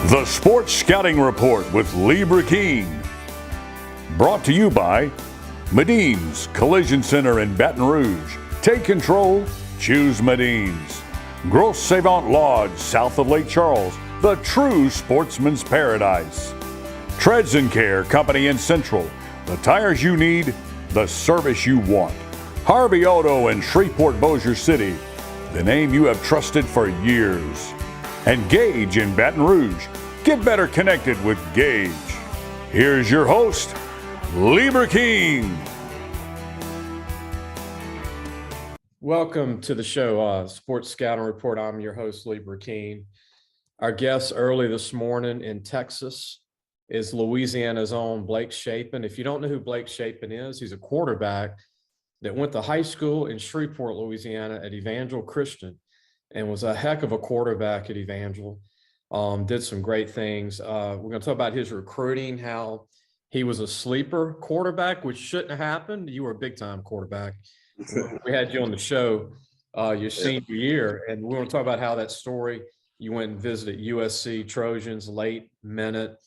The Sports Scouting Report with Lee Brecheen. Brought to you by Medine's Collision Center in Baton Rouge. Take control, choose Medine's. Grosse Savant Lodge, south of Lake Charles, the true sportsman's paradise. Treads and Care Company in Central, the tires you need, the service you want. Harvey Auto in Shreveport, Bossier City, the name you have trusted for years. And Gage in Baton Rouge. Get better connected with Gage. Here's your host, Lee Brecheen. Welcome to the show, Sports Scouting Report. I'm your host, Lee Brecheen. Our guest early this morning in Texas is Louisiana's own Blake Shapen. If you don't know who Blake Shapen is, he's a quarterback that went to high school in Shreveport, Louisiana at Evangel Christian and was a heck of a quarterback at Evangel. Did some great things. We're going to talk about his recruiting, how he was a sleeper quarterback, which shouldn't have happened. You were a big-time quarterback. We had you on the show your senior year, and we're going to talk about how that story, you went and visited USC Trojans, late minute,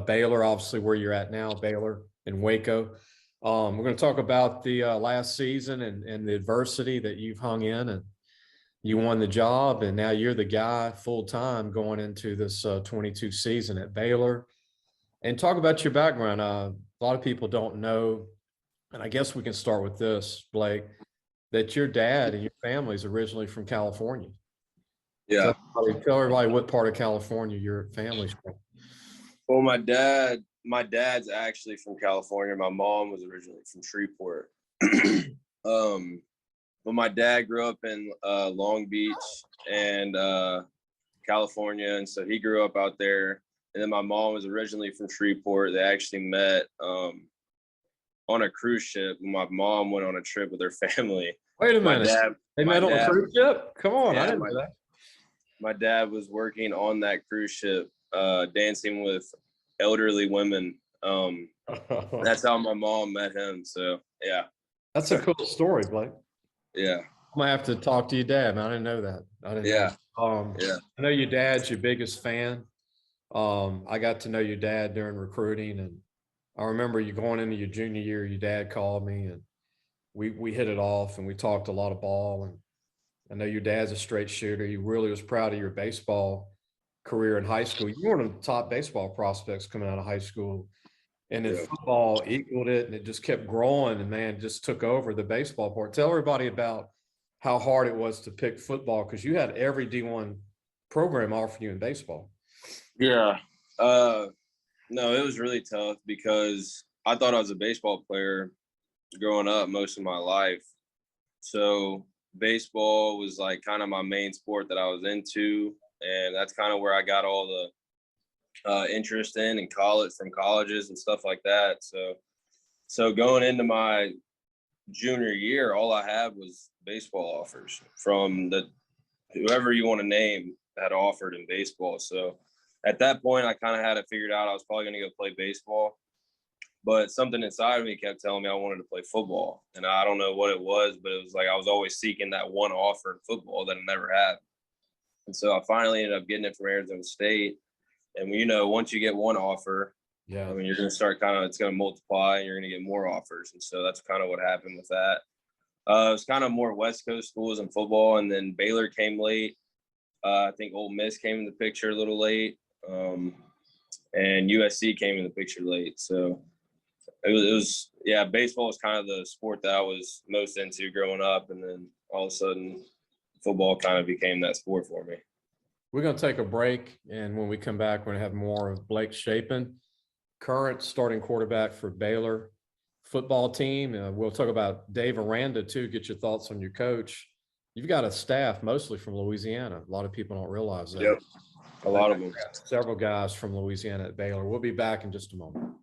Baylor, obviously where you're at now, Baylor in Waco. We're going to talk about the last season and the adversity that you've hung in, and you won the job, and now you're the guy full-time going into this 22 season at Baylor. And talk about your background. A lot of people don't know, and I guess we can start with this, Blake, that your dad and your family is originally from California. Yeah. Tell everybody what part of California your family's from. Well, my dad's actually from California. My mom was originally from Shreveport. But my dad grew up in Long Beach and California, and so he grew up out there. And then my mom was originally from Shreveport. They actually met on a cruise ship. My mom went on a trip with her family. Wait a minute. They met on a cruise ship? Come on, yeah, I didn't know that. My dad was working on that cruise ship, dancing with elderly women. That's how my mom met him. So, yeah. That's a cool story, Blake. Yeah. I might have to talk to your dad, man. I didn't know that. Yeah. I know your dad's your biggest fan. I got to know your dad during recruiting, and I remember you going into your junior year, your dad called me, and we hit it off, and we talked a lot of ball. And I know your dad's a straight shooter. He really was proud of your baseball career in high school. You were one of the top baseball prospects coming out of high school. And then football equaled it, and it just kept growing, and man, just took over the baseball part. Tell everybody about how hard it was to pick football, because you had every D1 program offering you in baseball. Yeah. No, it was really tough because I thought I was a baseball player growing up most of my life. So baseball was like kind of my main sport that I was into, and that's kind of where I got all the interest in college, from colleges and stuff like that. So going into my junior year, all I had was baseball offers from whoever you want to name had offered in baseball. So at that point, I kind of had it figured out. I was probably going to go play baseball, but something inside of me kept telling me I wanted to play football. And I don't know what it was, but it was like I was always seeking that one offer in football that I never had. And so I finally ended up getting it from Arizona State. And, once you get one offer, you're going to start it's going to multiply, and you're going to get more offers. And so that's kind of what happened with that. It was kind of more West Coast schools in football. And then Baylor came late. I think Ole Miss came in the picture a little late. And USC came in the picture late. So it was baseball was kind of the sport that I was most into growing up. And then all of a sudden, football kind of became that sport for me. We're going to take a break, and when we come back, we're going to have more of Blake Shapen, current starting quarterback for Baylor football team. We'll talk about Dave Aranda, too, get your thoughts on your coach. You've got a staff mostly from Louisiana. A lot of people don't realize that. Yep, a lot of them. Several guys from Louisiana at Baylor. We'll be back in just a moment.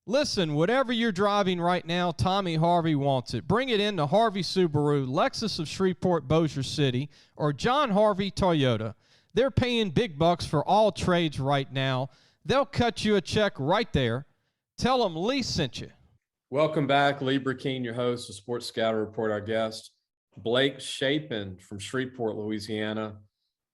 Listen, whatever you're driving right now, Tommy Harvey wants it. Bring it in to Harvey Subaru, Lexus of Shreveport, Bossier City, or John Harvey Toyota. They're paying big bucks for all trades right now. They'll cut you a check right there. Tell them Lee sent you. Welcome back. Lee Brecheen, your host of Sports Scouting Report. Our guest, Blake Shapen from Shreveport, Louisiana.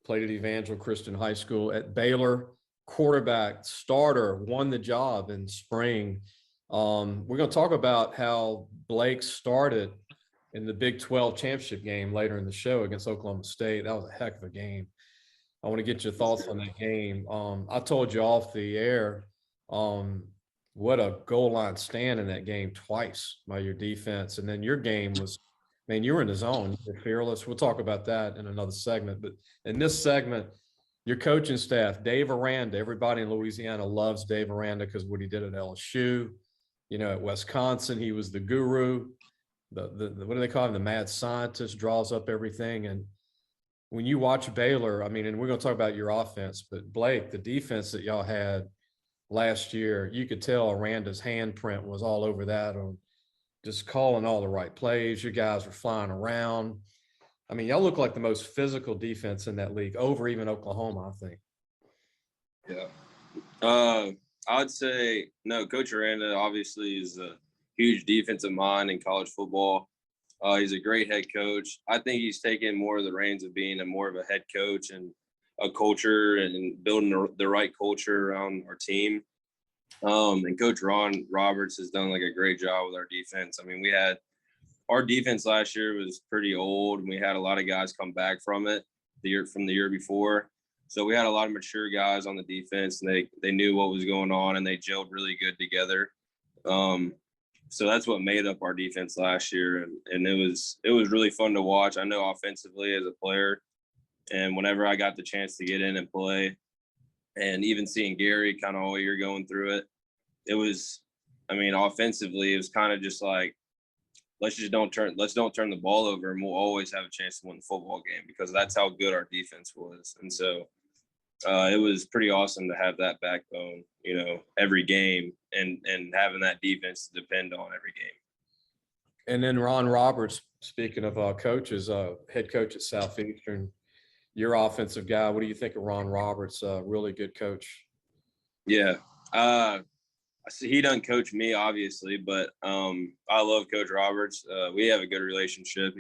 played at Evangel Christian High School. At Baylor, quarterback, starter, won the job in spring. We're going to talk about how Blake started in the Big 12 championship game later in the show against Oklahoma State. That was a heck of a game. I want to get your thoughts on that game. I told you off the air, what a goal line stand in that game twice by your defense. And then your game was, man, you were in the zone. You were fearless. We'll talk about that in another segment. But in this segment, your coaching staff, Dave Aranda, everybody in Louisiana loves Dave Aranda because what he did at LSU, you know, at Wisconsin, he was the guru. The what do they call him? The mad scientist, draws up everything. And when you watch Baylor, I mean, and we're going to talk about your offense, but Blake, the defense that y'all had last year, you could tell Aranda's handprint was all over that, on just calling all the right plays. Your guys were flying around. I mean, y'all look like the most physical defense in that league, over even Oklahoma, I think. Yeah. I'd say, no, Coach Aranda obviously is a huge defensive mind in college football. He's a great head coach. I think he's taken more of the reins of being more of a head coach and a culture and building the right culture around our team. And Coach Ron Roberts has done like a great job with our defense. I mean, our defense last year was pretty old, and we had a lot of guys come back from it from the year before. So we had a lot of mature guys on the defense, and they knew what was going on, and they gelled really good together. So that's what made up our defense last year, and it was really fun to watch. I know offensively as a player, and whenever I got the chance to get in and play, and even seeing Gary kind of all year going through it, it was, I mean, offensively, it was kind of just like, let's don't turn the ball over, and we'll always have a chance to win the football game, because that's how good our defense was. And so it was pretty awesome to have that backbone, you know, every game, and having that defense to depend on every game. And then Ron Roberts, speaking of coaches, head coach at Southeastern, your offensive guy. What do you think of Ron Roberts? Really good coach. Yeah. He doesn't coach me, obviously, but I love Coach Roberts. We have a good relationship.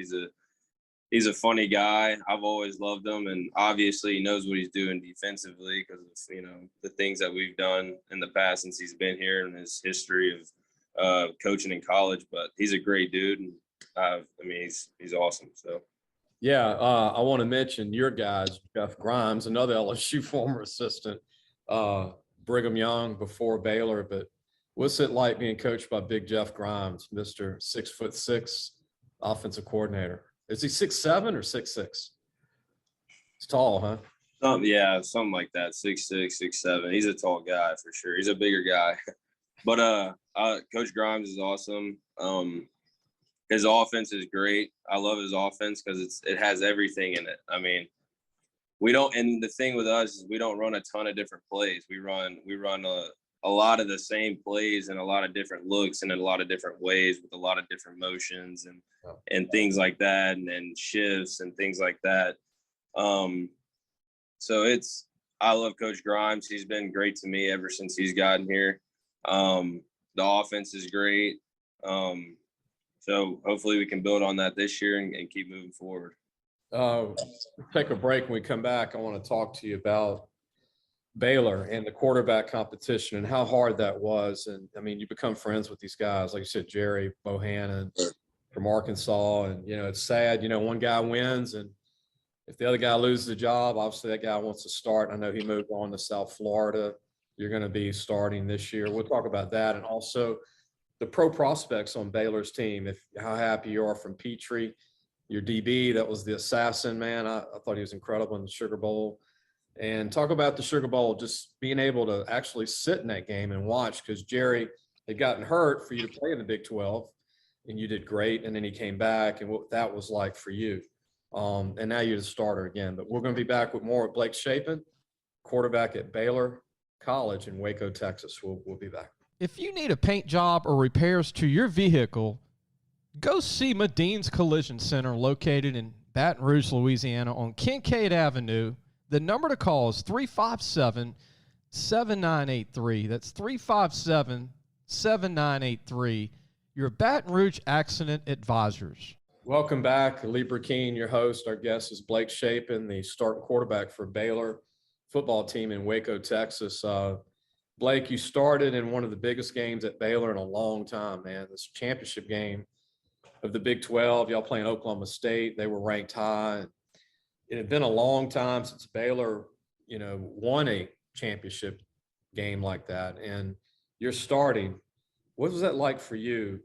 He's a funny guy. I've always loved him, and obviously he knows what he's doing defensively because of, you know, the things that we've done in the past since he's been here and his history of coaching in college. But he's a great dude, and I mean, he's awesome. So. Yeah, I want to mention your guys, Jeff Grimes, another LSU former assistant, Brigham Young before Baylor. But what's it like being coached by Big Jeff Grimes, Mr. 6'6" offensive coordinator? Is he 6'7" or 6'6"? It's tall, huh? Something like that. 6'6", 6'7". He's a tall guy for sure. He's a bigger guy. But Coach Grimes is awesome. His offense is great. I love his offense because it has everything in it. I mean, and the thing with us is we don't run a ton of different plays. We run a lot of the same plays and a lot of different looks and in a lot of different ways with a lot of different motions and things like that, and shifts and things like that. So I love Coach Grimes. He's been great to me ever since he's gotten here. The offense is great. So hopefully we can build on that this year and keep moving forward. Take a break. When we come back, I want to talk to you about Baylor and the quarterback competition and how hard that was. And I mean, you become friends with these guys, like you said, Jerry Bohannon from Arkansas. And, you know, it's sad, you know, one guy wins, and if the other guy loses the job, obviously that guy wants to start. I know he moved on to South Florida. You're going to be starting this year. We'll talk about that. And also the pro prospects on Baylor's team, how happy you are from Petrie, your DB, that was the assassin, man. I thought he was incredible in the Sugar Bowl. And talk about the Sugar Bowl, just being able to actually sit in that game and watch, because Jerry had gotten hurt for you to play in the Big 12, and you did great. And then he came back, and what that was like for you. And now you're the starter again. But we're going to be back with more of Blake Shapen, quarterback at Baylor College in Waco, Texas. We'll be back. If you need a paint job or repairs to your vehicle, go see Medine's Collision Center, located in Baton Rouge, Louisiana on Kincaid Avenue. The number to call is 357-7983. That's 357-7983. Your Baton Rouge Accident Advisors. Welcome back, Lee Brecheen, your host. Our guest is Blake Shapen, the starting quarterback for Baylor football team in Waco, Texas. Blake, you started in one of the biggest games at Baylor in a long time, man. This championship game of the Big 12. Y'all playing Oklahoma State. They were ranked high. It had been a long time since Baylor, won a championship game like that. And you're starting. What was that like for you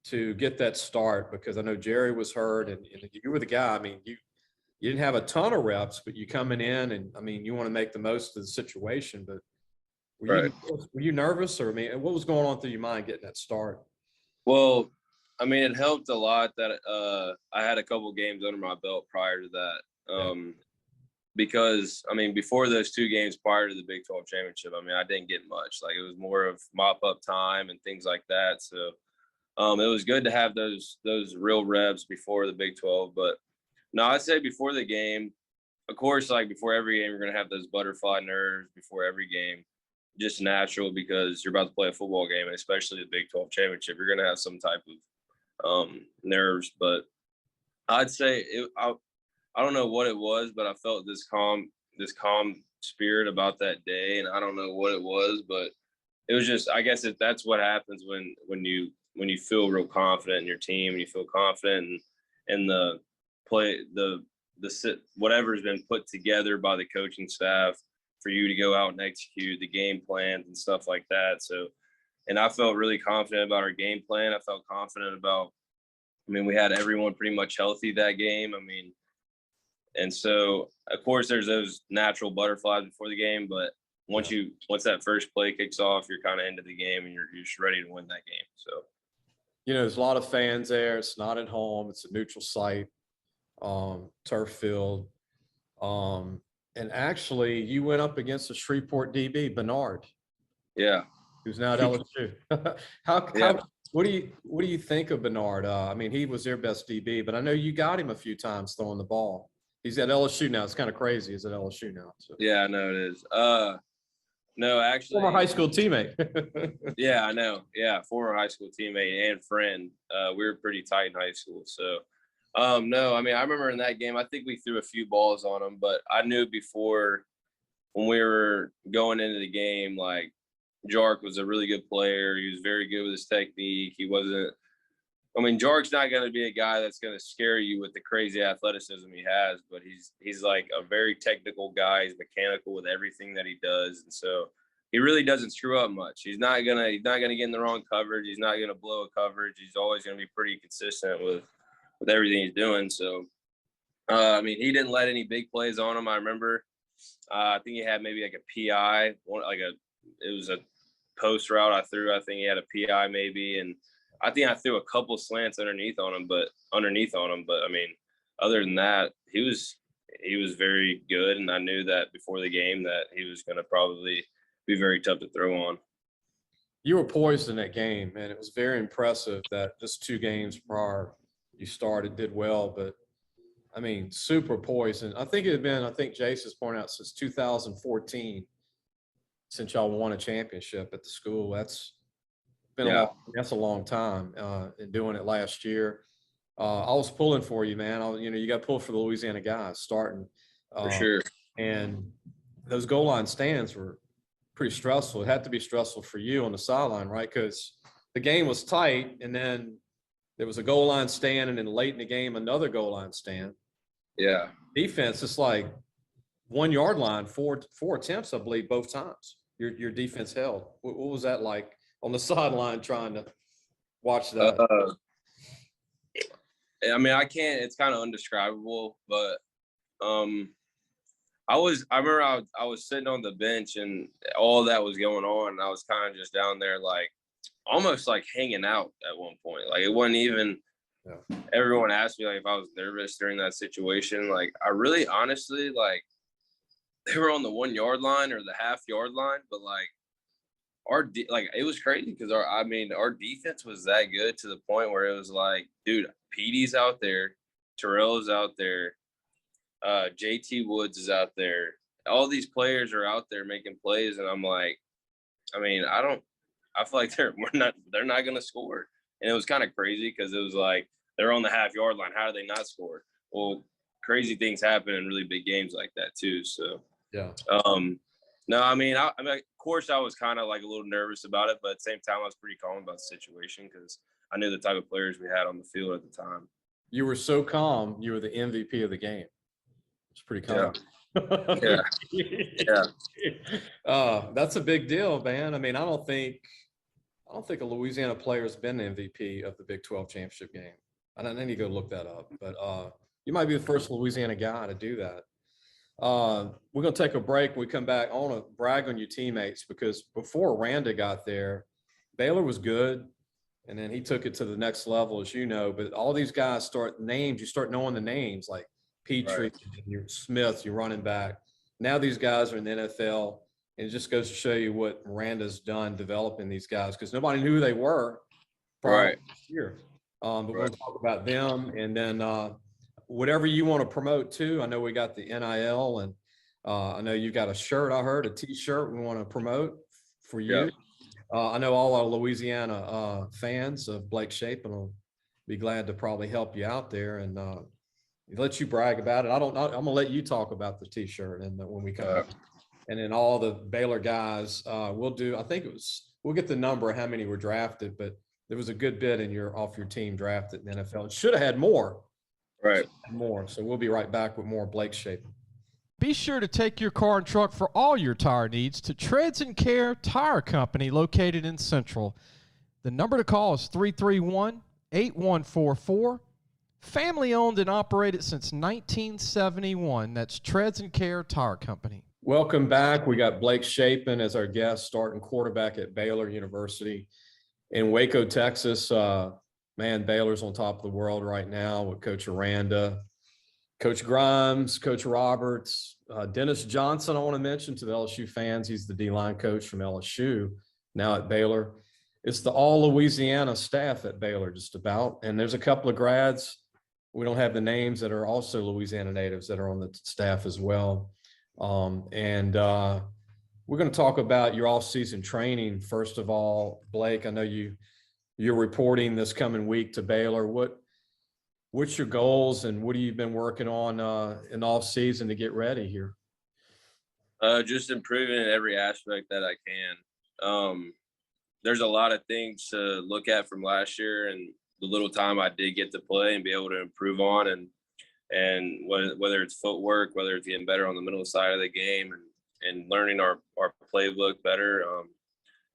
to get that start? Because I know Jerry was hurt and you were the guy. I mean, you didn't have a ton of reps, but you coming in and I mean, you want to make the most of the situation. But were you nervous, or I mean, what was going on through your mind getting that start? Well, I mean, it helped a lot that I had a couple games under my belt prior to that. Because I mean, before those 2 games prior to the Big 12 championship, I mean, I didn't get much. Like, it was more of mop up time and things like that. So it was good to have those real reps before the Big 12. But no, I'd say before the game, of course, like before every game, you're going to have those butterfly nerves before every game. Just natural, because you're about to play a football game, and especially the Big 12 championship, you're going to have some type of nerves. But I'd say I don't know what it was, but I felt this calm spirit about that day, and I don't know what it was, but it was just, I guess that's what happens when you feel real confident in your team, and you feel confident in the play, whatever's been put together by the coaching staff for you to go out and execute the game plans and stuff like that. So, and I felt really confident about our game plan. I felt confident about, I mean, we had everyone pretty much healthy that game. I mean, and so of course there's those natural butterflies before the game, but once that first play kicks off, you're kind of into the game, and you're just ready to win that game. So, There's a lot of fans there. It's not at home. It's a neutral site, turf field. And actually, you went up against a Shreveport DB, Bernard. Yeah. Who's now at LSU. What do you think of Bernard? I mean, he was their best DB, but I know you got him a few times throwing the ball. He's at LSU now. It's kind of crazy. He's at LSU now. So. Yeah, I know it is. No, actually, former high school teammate. Yeah, I know. Yeah, former high school teammate and friend. We were pretty tight in high school. So, no, I mean, I remember in that game, I think we threw a few balls on him, but I knew before, when we were going into the game, like, Jark was a really good player. He was very good with his technique. He wasn't, I mean, Jark's not going to be a guy that's going to scare you with the crazy athleticism he has, but he's like a very technical guy. He's mechanical with everything that he does. And so he really doesn't screw up much. He's not going to get in the wrong coverage. He's not going to blow a coverage. He's always going to be pretty consistent with everything he's doing. So, I mean, he didn't let any big plays on him. I remember, I think he had maybe like a PI, it was a post route I threw. I think he had a PI maybe. And I think I threw a couple slants underneath on him. But I mean, other than that, he was very good. And I knew that before the game that he was going to probably be very tough to throw on. You were poised in that game, and it was very impressive that just 2 games prior you did well, but I mean, super poised. And I think Jace has pointed out since 2014, since y'all won a championship at the school. That's been a long time, and doing it last year. I was pulling for you, man. You got to pull for the Louisiana guys starting. For sure. And those goal line stands were pretty stressful. It had to be stressful for you on the sideline, right? Because the game was tight, and then there was a goal line stand, and then late in the game, another goal line stand. Yeah. Defense, it's like 1 yard line, four attempts, I believe, both times. Your defense held. What was that like on the sideline trying to watch that? I mean, it's kind of undescribable, but I remember I was sitting on the bench and all that was going on, and I was kind of just down there, like, almost like hanging out at one point. Like, it wasn't even, everyone asked me like if I was nervous during that situation. Like, I really honestly, like, they were on the 1 yard line or the half yard line, but like it was crazy because our defense was that good to the point where it was like, dude, Petey's out there, Terrell is out there, JT Woods is out there. All these players are out there making plays, and I'm like, I mean, I feel like they're not going to score. And it was kind of crazy because it was like they're on the half-yard line. How do they not score? Well, crazy things happen in really big games like that too. So, Yeah. No, I mean, of course, I was kind of like a little nervous about it, but at the same time, I was pretty calm about the situation because I knew the type of players we had on the field at the time. You were so calm. You were the MVP of the game. It's pretty calm. Yeah. That's a big deal, man. I mean, I don't think a Louisiana player has been the MVP of the Big 12 championship game. I don't need to go look that up, but you might be the first Louisiana guy to do that. We're going to take a break. When we come back, I want to brag on your teammates because before Randa got there, Baylor was good. And then he took it to the next level, as you know. But all these guys you start knowing the names like Petrie, Right. your Smith, your running back. Now these guys are in the NFL. And it just goes to show you what Miranda's done developing these guys because nobody knew who they were Right. this year. But we'll talk about them. And then whatever you want to promote too. I know we got the NIL and I know you got a shirt, I heard, a T-shirt we want to promote for you. Yeah. I know all our Louisiana fans of Blake Shapen will be glad to probably help you out there and let you brag about it. I'm going to let you talk about the T-shirt and when we come back. And then all the Baylor guys we'll get the number of how many were drafted, but there was a good bit off your team drafted in the NFL. It should have had more. Right. More. So we'll be right back with more Blake Shapen. Be sure to take your car and truck for all your tire needs to Treads and Care Tire Company located in Central. The number to call is 331-8144. Family owned and operated since 1971. That's Treads and Care Tire Company. Welcome back. We got Blake Shapen as our guest, starting quarterback at Baylor University in Waco, Texas. Man, Baylor's on top of the world right now with Coach Aranda, Coach Grimes, Coach Roberts, Dennis Johnson. I want to mention to the LSU fans, he's the D-line coach from LSU, now at Baylor. It's the all Louisiana staff at Baylor just about. And there's a couple of grads. We don't have the names that are also Louisiana natives that are on the staff as well. We're going to talk about your off-season training. First of all, Blake, I know you're reporting this coming week to Baylor. What's your goals and what have you been working on in off season to get ready here? Just improving in every aspect that I can. There's a lot of things to look at from last year and the little time I did get to play and be able to improve on and whether it's footwork, whether it's getting better on the middle side of the game and learning our playbook better.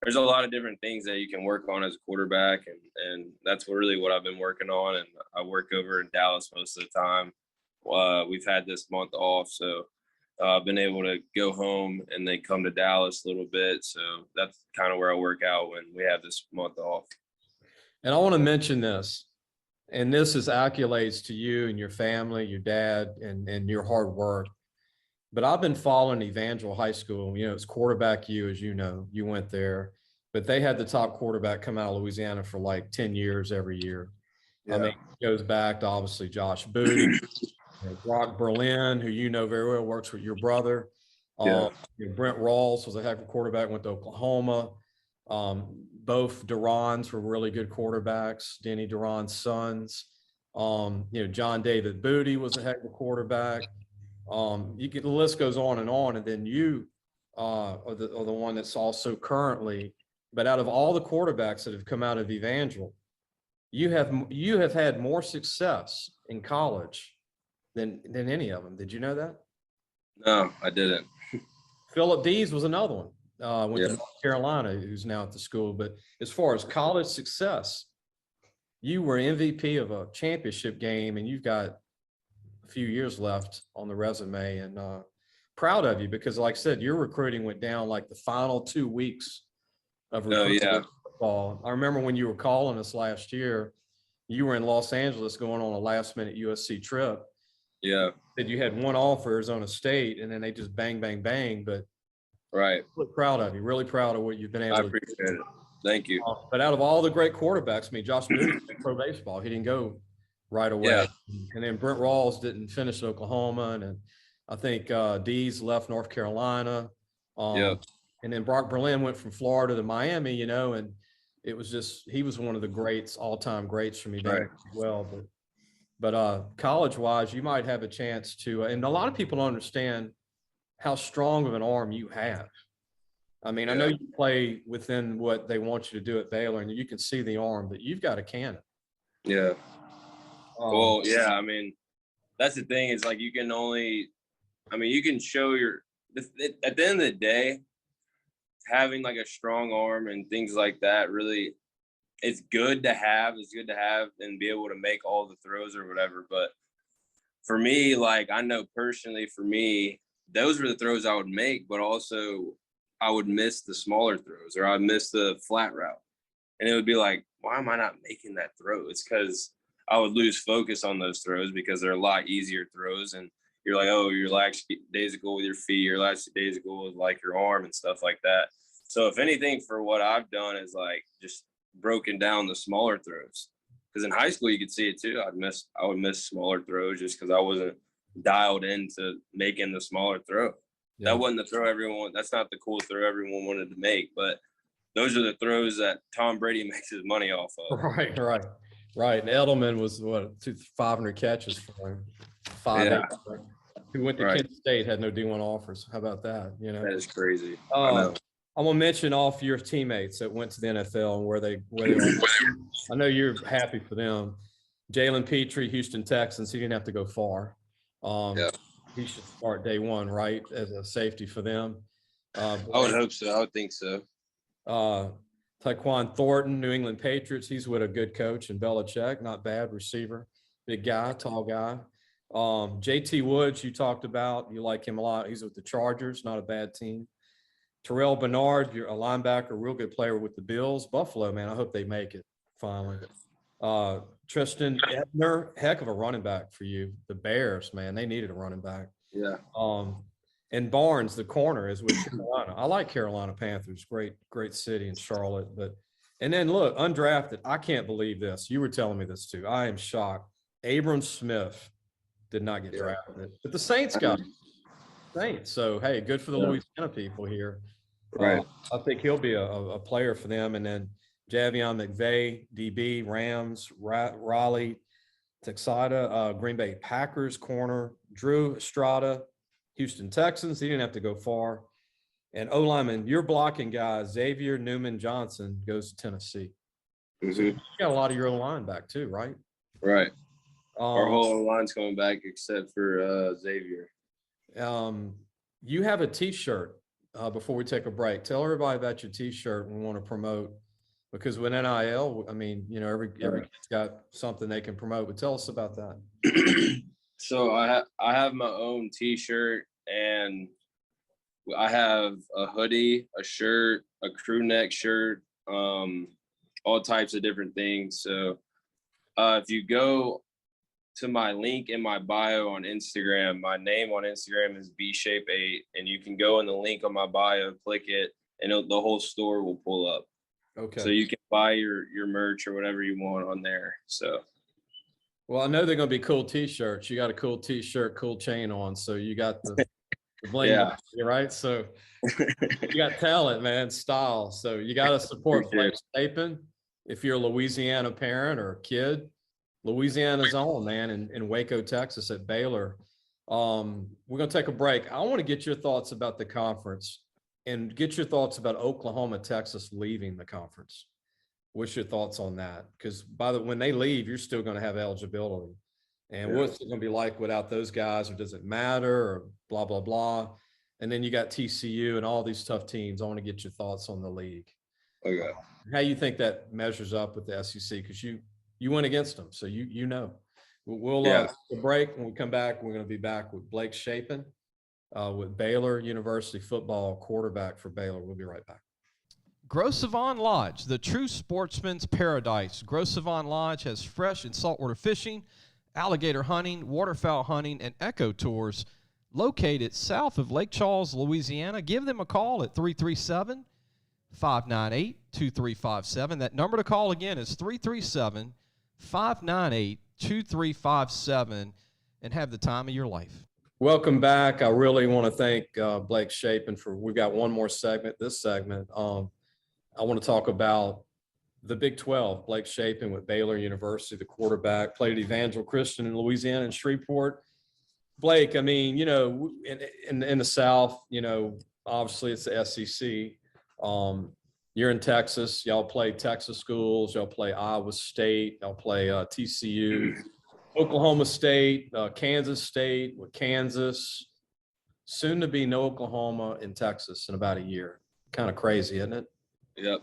There's a lot of different things that you can work on as a quarterback, and that's really what I've been working on. And I work over in Dallas most of the time. We've had this month off, so I've been able to go home and then come to Dallas a little bit. So that's kind of where I work out when we have this month off. And I want to mention this, and this is accolades to you and your family, your dad, and your hard work. But I've been following Evangel High School. It's quarterback you, as you know, you went there. But they had the top quarterback come out of Louisiana for like 10 years every year. Yeah. I mean, it goes back to obviously Josh Booty, Brock Berlin, who you know very well, works with your brother. Brent Rawls was a heck of a quarterback, went to Oklahoma. Both Durans were really good quarterbacks, Denny Duran's sons. John David Booty was a heck of a quarterback. The list goes on, and then you are the one that's also currently. But out of all the quarterbacks that have come out of Evangel, you have had more success in college than any of them. Did you know that? No, I didn't. Philip Dees was another one. Went to North Carolina, who's now at the school. But as far as college success, you were MVP of a championship game, and you've got a few years left on the resume, and proud of you because, like I said, your recruiting went down like the final 2 weeks of football. I remember when you were calling us last year, you were in Los Angeles going on a last-minute USC trip. Yeah. Said you had one offer, Arizona State, and then they just bang, bang, bang. But right, really proud of you. Really proud of what you've been able to do. I appreciate it. Thank you. But out of all the great quarterbacks, I mean, Josh Booty played pro baseball. He didn't go right away. Yeah. And then Brent Rawls didn't finish at Oklahoma. And then I think Dees left North Carolina. And then Brock Berlin went from Florida to Miami, and it was just, he was one of the greats, all-time greats from Evangel as well. But But college-wise, you might have a chance to, and a lot of people don't understand how strong of an arm you have. I mean, I know you play within what they want you to do at Baylor, and you can see the arm, but you've got a cannon. Yeah. Well, yeah, I mean, that's the thing is like you can show at the end of the day, having like a strong arm and things like that really it's good to have and be able to make all the throws or whatever. But for me, like I know personally for me, those were the throws I would make, but also I would miss the smaller throws or I'd miss the flat route. And it would be like, why am I not making that throw? It's because I would lose focus on those throws because they're a lot easier throws. And you're like, oh, your last days ago with your feet, your last days ago with like your arm and stuff like that. So if anything, for what I've done is like just broken down the smaller throws. Because in high school, you could see it too. I would miss smaller throws just because I wasn't dialed into making the smaller throw. Yeah. That wasn't the throw everyone. That's not the cool throw everyone wanted to make, but those are the throws that Tom Brady makes his money off of. Right. And Edelman was 500 catches for him. 5 who went to Kent State, had no D1 offers. How about that? You know, that is crazy. I know. I'm gonna mention off your teammates that went to the NFL and where they are. I know you're happy for them. Jalen Petrie, Houston Texans. He didn't have to go far. He should start day one, right, as a safety for them. I would hope so. I would think so. Tyquan Thornton, New England Patriots. He's with a good coach in Belichick. Not bad receiver, big guy, tall guy. JT Woods, you talked about. You like him a lot. He's with the Chargers. Not a bad team. Terrell Bernard, you're a linebacker, real good player with the Bills. Buffalo, man, I hope they make it finally. Tristan Ebner, heck of a running back for you. The Bears, man, they needed a running back. Yeah. And Barnes, the corner, is with Carolina. I like Carolina Panthers, great city in Charlotte. And then look, undrafted. I can't believe this. You were telling me this too. I am shocked. Abram Smith did not get drafted, but the Saints got him. Saints. So hey, good for the Louisiana people here. Right. I think he'll be a player for them. And then Javion McVay, DB, Rams, Raleigh, Texada, Green Bay Packers corner, Drew Estrada, Houston Texans. He didn't have to go far. And O-lineman, your blocking guy, Xavier Newman Johnson, goes to Tennessee. Mm-hmm. So you got a lot of your O-line back too, right? Right. Our whole O-line's coming back except for Xavier. You have a T-shirt. Before we take a break, tell everybody about your T-shirt we want to promote, because with NIL, I mean, you know, every kid's got something they can promote. But tell us about that. So I have my own T-shirt, and I have a hoodie, a shirt, a crew neck shirt, all types of different things. So if you go to my link in my bio on Instagram, my name on Instagram is bshape8, and you can go in the link on my bio, click it, and the whole store will pull up. Okay. So you can buy your merch or whatever you want on there. So. Well, I know they're going to be cool T-shirts. You got a cool T-shirt, cool chain on. So you got the bling, right? So you got talent, man, style. So you got to support Blake Shapen. If you're a Louisiana parent or kid, Louisiana's own, man, in Waco, Texas at Baylor. We're going to take a break. I want to get your thoughts about the conference and get your thoughts about Oklahoma, Texas leaving the conference. What's your thoughts on that? Because when they leave, you're still going to have eligibility. And what's it going to be like without those guys, or does it matter, or blah, blah, blah. And then you got TCU and all these tough teams. I want to get your thoughts on the league. Okay. How you think that measures up with the SEC? Because you went against them, so you know. We'll take a break. When we come back, we're going to be back with Blake Shapen with Baylor University football, quarterback for Baylor. We'll be right back. Gros Savon Lodge, the true sportsman's paradise. Gros Savon Lodge has fresh and saltwater fishing, alligator hunting, waterfowl hunting, and eco tours located south of Lake Charles, Louisiana. Give them a call at 337-598-2357. That number to call again is 337-598-2357, and have the time of your life. Welcome back. I really want to thank Blake Shapen we've got one more segment. This segment, I want to talk about the Big 12, Blake Shapen with Baylor University, the quarterback, played at Evangel Christian in Louisiana and Shreveport. Blake, I mean, in the South, obviously it's the SEC. You're in Texas. Y'all play Texas schools. Y'all play Iowa State. Y'all play TCU, Oklahoma State, Kansas State with Kansas. Soon to be no Oklahoma in Texas in about a year. Kind of crazy, isn't it? Yep.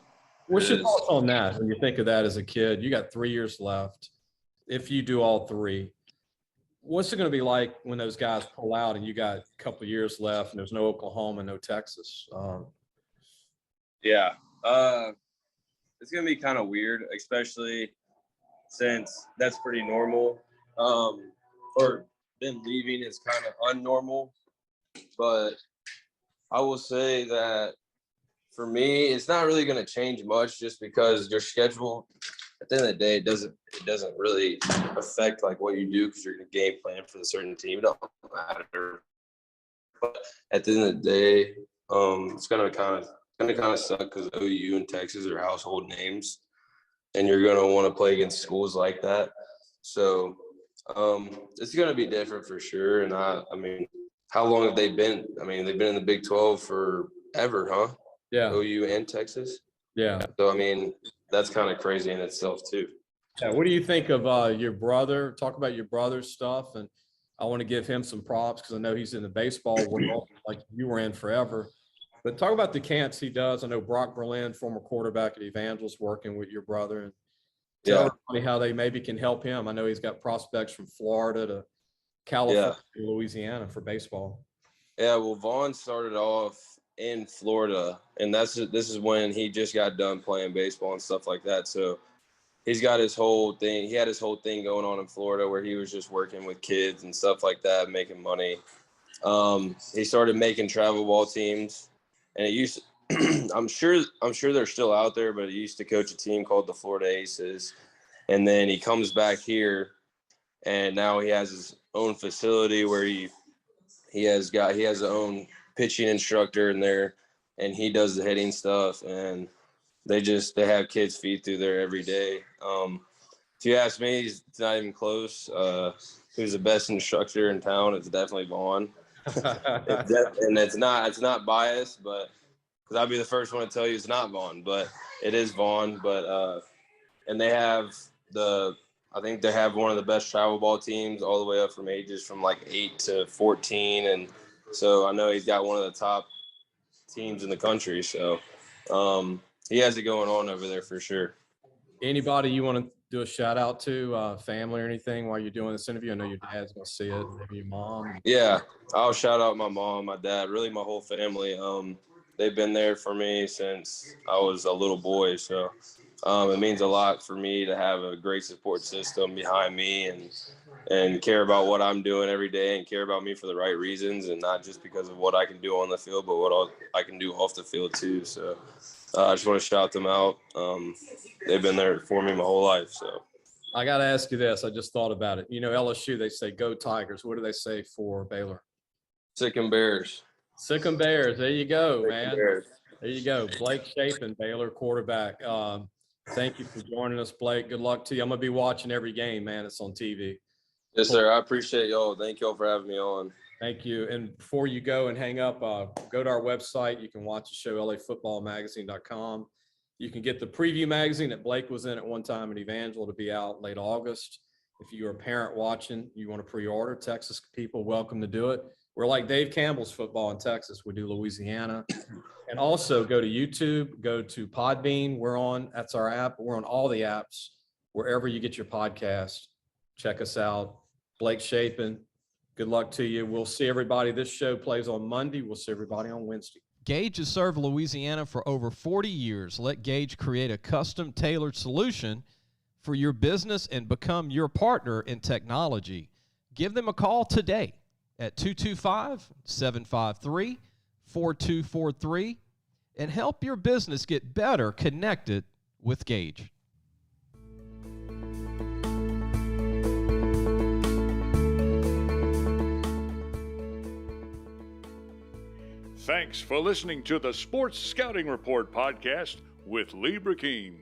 What's your thoughts on that when you think of that as a kid? You got 3 years left. If you do all three, what's it going to be like when those guys pull out and you got a couple of years left and there's no Oklahoma, no Texas? Yeah. It's going to be kind of weird, especially since that's pretty normal. Or them leaving is kind of unnormal. But I will say that for me, it's not really going to change much just because your schedule, at the end of the day, it doesn't really affect like what you do because you're going to game plan for the certain team. It don't matter. But at the end of the day, it's going to kind of suck because OU and Texas are household names, and you're going to want to play against schools like that. So it's going to be different for sure. And I mean, how long have they been? I mean, they've been in the Big 12 forever, huh? Yeah. OU and Texas. Yeah. So, I mean, that's kind of crazy in itself, too. Yeah. What do you think of your brother? Talk about your brother's stuff. And I want to give him some props because I know he's in the baseball world like you were in forever. But talk about the camps he does. I know Brock Berlin, former quarterback at Evangel's, working with your brother. And tell everybody how they maybe can help him. I know he's got prospects from Florida to California, Louisiana for baseball. Yeah, well, Vaughn started off in Florida, and this is when he just got done playing baseball and stuff like that. So he's got his whole thing. He had his whole thing going on in Florida where he was just working with kids and stuff like that, making money. He started making travel ball teams, and it used to, I'm sure they're still out there, but he used to coach a team called the Florida Aces. And then he comes back here, and now he has his own facility where he has his own pitching instructor in there, and he does the hitting stuff, and they have kids feed through there every day. If you ask me, it's not even close. Who's the best instructor in town? It's definitely Vaughn. And it's not biased, but because I'll be the first one to tell you it's not Vaughn, but it is Vaughn. But and I think they have one of the best travel ball teams all the way up from ages from like 8 to 14. And so I know he's got one of the top teams in the country. So he has it going on over there for sure. Anybody you want to do a shout out to, family or anything while you're doing this interview? I know your dad's going to see it, maybe your mom. Yeah, I'll shout out my mom, my dad, really my whole family. They've been there for me since I was a little boy. So it means a lot for me to have a great support system behind me and care about what I'm doing every day and care about me for the right reasons and not just because of what I can do on the field, but what I can do off the field too. So I just want to shout them out. They've been there for me my whole life. So I got to ask you this. I just thought about it. LSU, they say go Tigers. What do they say for Baylor? Sick 'em Bears. Sick 'em Bears. There you go, man. Bears. There you go. Blake Shapen, Baylor quarterback. Thank you for joining us, Blake. Good luck to you. I'm going to be watching every game, man. It's on TV. Yes, sir. I appreciate y'all. Thank y'all for having me on. Thank you. And before you go and hang up, go to our website. You can watch the show, lafootballmagazine.com. You can get the preview magazine that Blake was in at one time at Evangel to be out late August. If you're a parent watching, you want to pre-order, Texas people, welcome to do it. We're like Dave Campbell's football in Texas. We do Louisiana. And also go to YouTube, go to Podbean. That's our app. We're on all the apps, wherever you get your podcast. Check us out. Blake Shapen, good luck to you. We'll see everybody. This show plays on Monday. We'll see everybody on Wednesday. Gage has served Louisiana for over 40 years. Let Gage create a custom tailored solution for your business and become your partner in technology. Give them a call today at 225-753-4243 and help your business get better connected with Gage. Thanks for listening to the Sports Scouting Report podcast with Lee Brecheen.